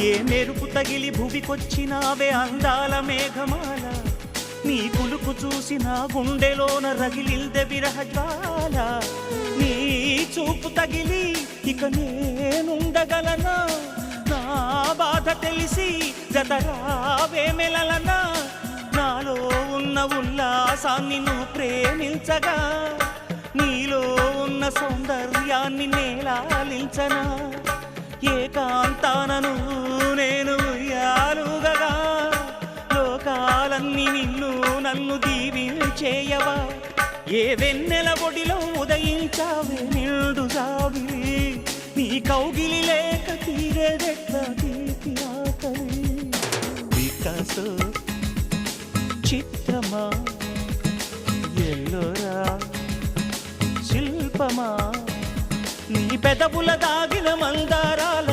ఏ మెరుపు తగిలి భువికొచ్చినావే అందాల మేఘమాల, నీ కులుకు చూసి నా గుండెలోన రగిలిల్దె విరహజ్వాల. నీ చూపు తగిలి ఇక నేనుండగలనా, నా బాధ తెలిసి జతరావే మెలలనా. నాలో ఉన్న ఉల్లాసాన్ని నువ్వు ప్రేమించగా, నీలో ఉన్న సౌందర్యాన్ని నేలాలించనా. ఏకాంతానను నేను ఉయ్యాలుగగా, లోకాలన్నీ నిన్ను నన్ను దీవించేయవా. ఏ వెన్నెల ఒడిలో ఉదయించావే నిండు జాబిలి, నీ కౌగిలి లేక తీరేదెట్లా తీపి ఆకలి. వికాసో చిత్రమా ఎల్లోరా శిల్పమా, నీ పెదవుల దాగిన మందారాల